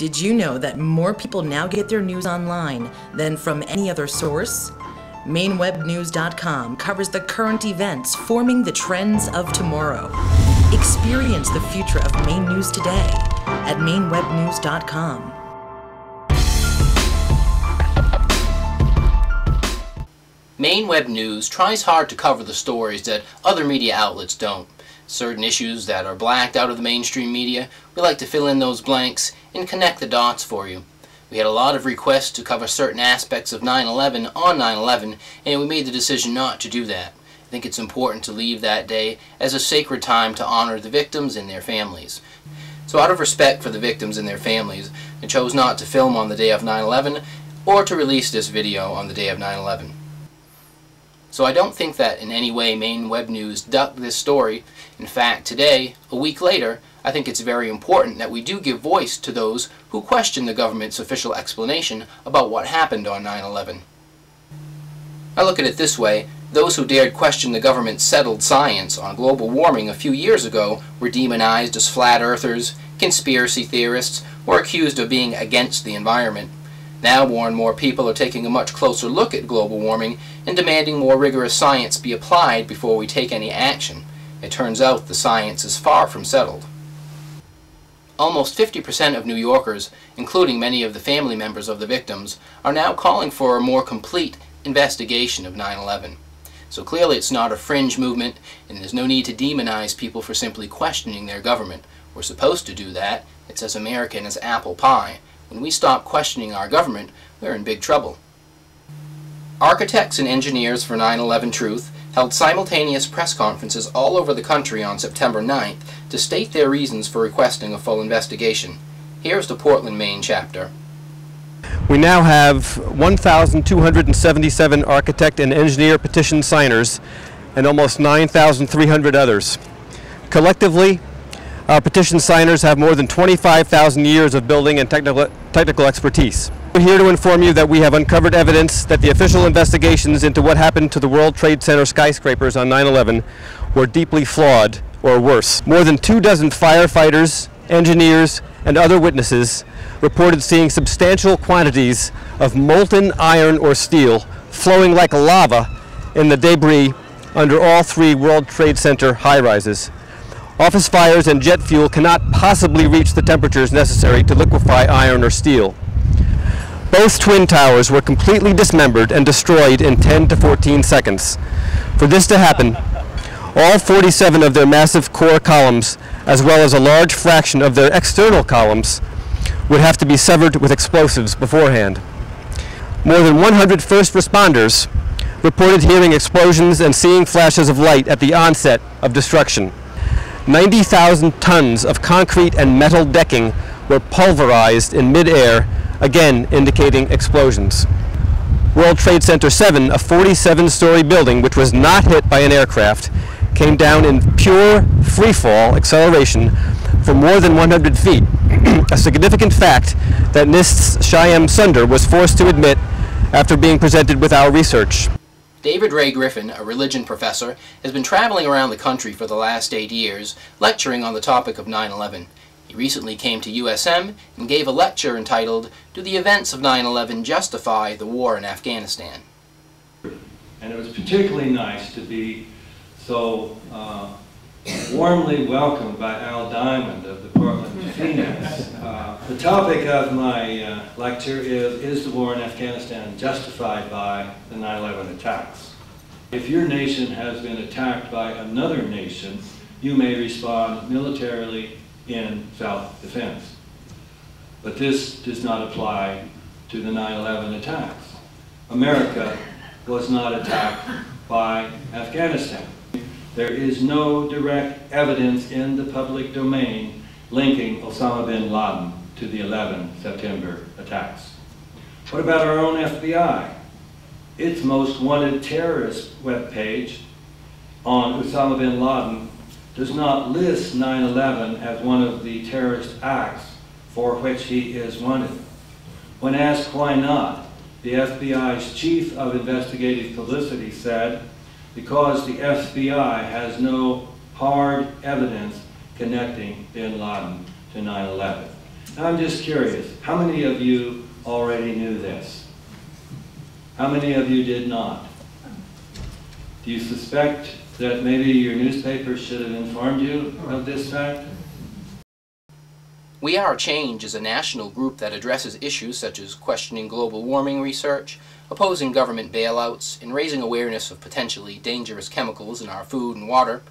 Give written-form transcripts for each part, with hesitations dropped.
Did you know that more people now get their news online than from any other source? MainWebNews.com covers the current events forming the trends of tomorrow. Experience the future of Maine News today at MainWebNews.com. Maine Web News tries hard to cover the stories that other media outlets don't. Certain issues that are blacked out of the mainstream media, we like to fill in those blanks and connect the dots for you. We had a lot of requests to cover certain aspects of 9/11 on 9/11, and we made the decision not to do that. I think it's important to leave that day as a sacred time to honor the victims and their families. So out of respect for the victims and their families, I chose not to film on the day of 9/11 or to release this video on the day of 9/11. So I don't think that in any way Maine Web News ducked this story. In fact, today, a week later, I think it's very important that we do give voice to those who question the government's official explanation about what happened on 9/11. I look at it this way: those who dared question the government's settled science on global warming a few years ago were demonized as flat earthers, conspiracy theorists, or accused of being against the environment. Now more and more people are taking a much closer look at global warming and demanding more rigorous science be applied before we take any action. It turns out the science is far from settled. Almost 50% of New Yorkers, including many of the family members of the victims, are now calling for a more complete investigation of 9/11. So clearly it's not a fringe movement, and there's no need to demonize people for simply questioning their government. We're supposed to do that. It's as American as apple pie. When we stop questioning our government, we're in big trouble. Architects and engineers for 9/11 Truth held simultaneous press conferences all over the country on September 9th to state their reasons for requesting a full investigation. Here's the Portland, Maine chapter. We now have 1,277 architect and engineer petition signers and almost 9,300 others. Collectively, our petition signers have more than 25,000 years of building and technical expertise. We're here to inform you that we have uncovered evidence that the official investigations into what happened to the World Trade Center skyscrapers on 9/11 were deeply flawed or worse. More than 24 firefighters, engineers, and other witnesses reported seeing substantial quantities of molten iron or steel flowing like lava in the debris under all three World Trade Center high-rises. Office fires and jet fuel cannot possibly reach the temperatures necessary to liquefy iron or steel. Both twin towers were completely dismembered and destroyed in 10 to 14 seconds. For this to happen, all 47 of their massive core columns, as well as a large fraction of their external columns, would have to be severed with explosives beforehand. More than 100 first responders reported hearing explosions and seeing flashes of light at the onset of destruction. 90,000 tons of concrete and metal decking were pulverized in mid-air, again indicating explosions. World Trade Center 7, a 47-story building which was not hit by an aircraft, came down in pure free-fall acceleration for more than 100 feet, a significant fact that NIST's Shyam Sunder was forced to admit after being presented with our research. David Ray Griffin, a religion professor, has been traveling around the country for the last 8 years, lecturing on the topic of 9/11. He recently came to USM and gave a lecture entitled, "Do the Events of 9/11 Justify the War in Afghanistan?" And it was particularly nice to be so warmly welcomed by Al Diamond of the Portland Phoenix. The topic of my lecture is the war in Afghanistan justified by the 9/11 attacks? If your nation has been attacked by another nation, you may respond militarily in self-defense. But this does not apply to the 9/11 attacks. America was not attacked by Afghanistan. There is no direct evidence in the public domain linking Osama bin Laden to the 11 September attacks. What about our own FBI? Its most wanted terrorist webpage on Osama bin Laden does not list 9/11 as one of the terrorist acts for which he is wanted. When asked why not, the FBI's chief of investigative publicity said, because the FBI has no hard evidence connecting bin Laden to 9/11. Now I'm just curious, how many of you already knew this? How many of you did not? Do you suspect that maybe your newspaper should have informed you of this fact? We Are Change is a national group that addresses issues such as questioning global warming research, opposing government bailouts, and raising awareness of potentially dangerous chemicals in our food and water.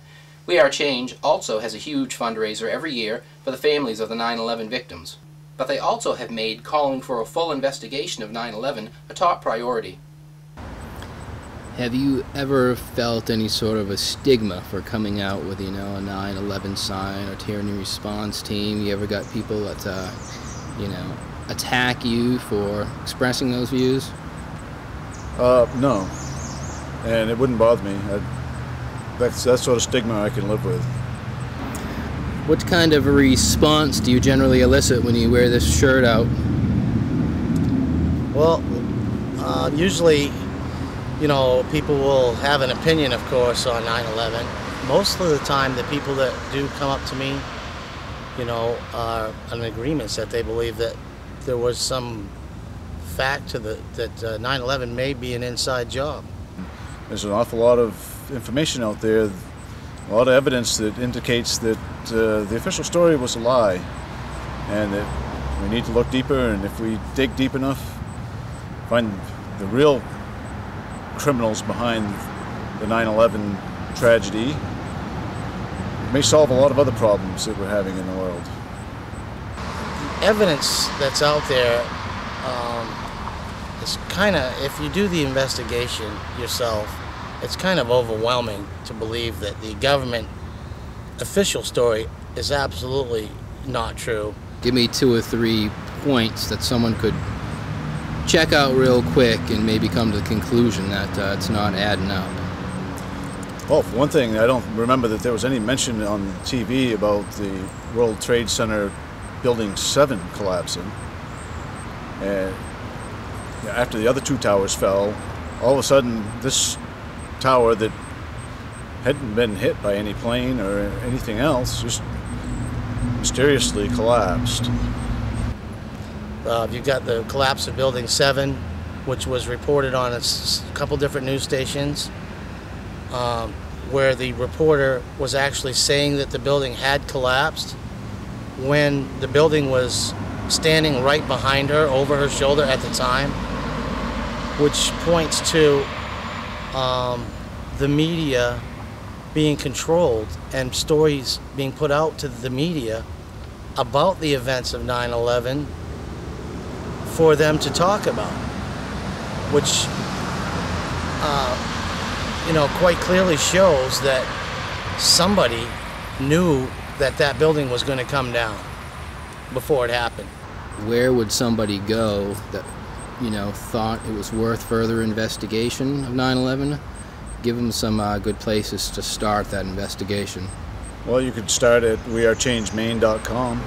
We Are Change also has a huge fundraiser every year for the families of the 9/11 victims. But they also have made calling for a full investigation of 9/11 a top priority. Have you ever felt any sort of a stigma for coming out with, a 9/11 sign or tyranny response team? You ever got people that, attack you for expressing those views? No. And it wouldn't bother me. That's that sort of stigma I can live with. What kind of a response do you generally elicit when you wear this shirt out? Well, usually, people will have an opinion, of course, on 9/11. Most of the time, the people that do come up to me, are in agreement that they believe that there was some fact to that 9/11 may be an inside job. There's an awful lot of information out there, a lot of evidence that indicates that the official story was a lie, and that we need to look deeper, and if we dig deep enough, find the real criminals behind the 9/11 tragedy, it may solve a lot of other problems that we're having in the world. The evidence that's out there is kind of, if you do the investigation yourself, it's kind of overwhelming to believe that the government official story is absolutely not true. Give me 2 or 3 points that someone could check out real quick and maybe come to the conclusion that it's not adding up. Well, for one thing, I don't remember that there was any mention on TV about the World Trade Center Building 7 collapsing. And after the other 2 towers fell, all of a sudden this tower that hadn't been hit by any plane or anything else just mysteriously collapsed. You've got the collapse of Building 7, which was reported on a couple different news stations, where the reporter was actually saying that the building had collapsed when the building was standing right behind her, over her shoulder at the time, which points to the media being controlled and stories being put out to the media about the events of 9/11 for them to talk about, which quite clearly shows that somebody knew that that building was going to come down before it happened. Where would somebody go that thought it was worth further investigation of 9/11? Give them some good places to start that investigation. Well, you could start at wearechangemane.com.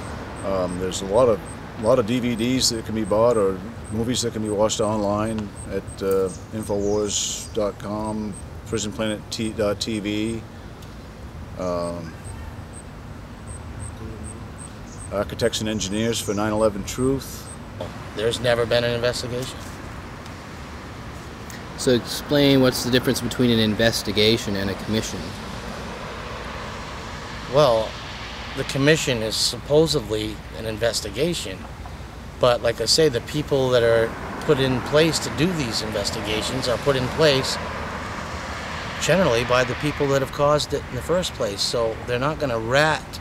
There's a lot of DVDs that can be bought, or movies that can be watched online at Infowars.com, PrisonPlanet.tv, Architects and Engineers for 9/11 Truth. There's never been an investigation. So explain what's the difference between an investigation and a commission. Well, the commission is supposedly an investigation, but like I say, the people that are put in place to do these investigations are put in place generally by the people that have caused it in the first place, so they're not going to rat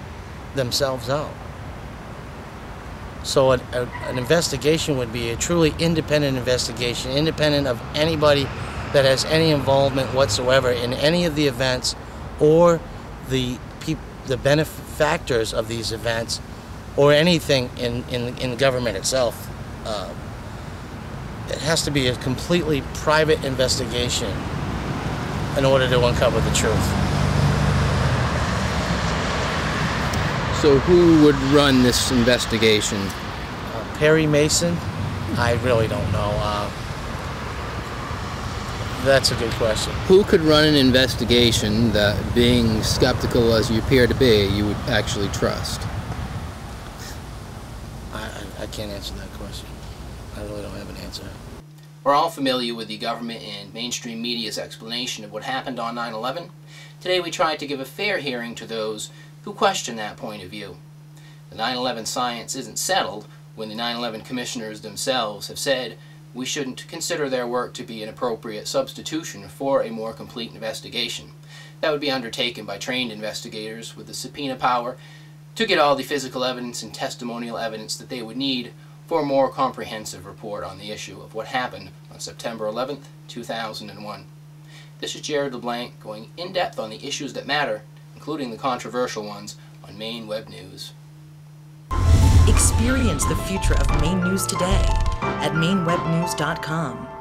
themselves out. So an investigation would be a truly independent investigation, independent of anybody that has any involvement whatsoever in any of the events or the benefactors of these events or anything in government itself. It has to be a completely private investigation in order to uncover the truth. So who would run this investigation? Perry Mason? I really don't know. That's a good question. Who could run an investigation that, being skeptical as you appear to be, you would actually trust? I can't answer that question. I really don't have an answer. We're all familiar with the government and mainstream media's explanation of what happened on 9/11. Today we tried to give a fair hearing to those who question that point of view. The 9/11 science isn't settled when the 9/11 commissioners themselves have said we shouldn't consider their work to be an appropriate substitution for a more complete investigation. That would be undertaken by trained investigators with the subpoena power to get all the physical evidence and testimonial evidence that they would need for a more comprehensive report on the issue of what happened on September 11th, 2001. This is Jared LeBlanc going in depth on the issues that matter, including the controversial ones, on Maine Web News. Experience the future of Maine News today at mainewebnews.com.